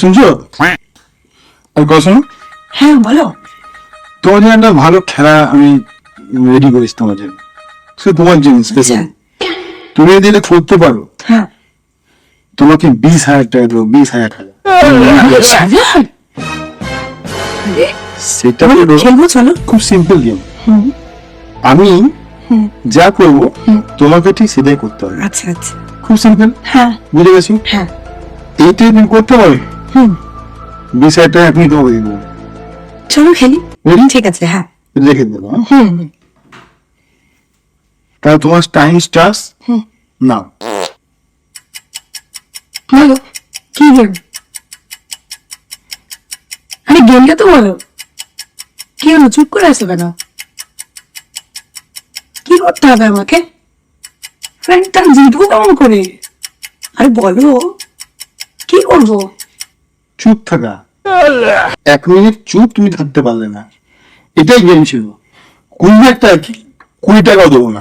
শুনছো? আর কথা হ্যাঁ বলো। তোমার জন্য একটা ভালো খেলা আমি রেডি করেছি তোমার জন্য, শুধু তোমার জন্য স্পেশাল। তুমি যদি এটা করতে পারো হ্যাঁ। তোমাকে 20,000 টাকা দেবো, 20,000 টাকা। সেটা হলো খেলবো চলো। খুব সিম্পল গেম। আমি যা করবো তোমাকে ঠিক সেটাই করতে হবে। আচ্ছা আচ্ছা। খুব সিম্পল, হ্যাঁ বুঝে গেছি। হ্যাঁ। এইটাই তুমি করতে পারো, 20,000 টাকা আপনি তোমাকে দেবো। চলো খেলি। Ready? ঠিক আছে হ্যাঁ। রেখে দেবো। তাহলে তোমার টাইম স্টার্স নাও। বলো কি গেম? আরে গেমটা তো বলো। কি হলো চুপ করে আছো কেন? কি করতে হবে আমাকে? ফ্রেন্ডটা জিতবো কেমন করে? আরে বলো কি করবো? চুপ থাকা, 1 মিনিট চুপ তুমি থাকতে পারলে না, এটাই গেম ছিল। 20 টাকাও দেবো না।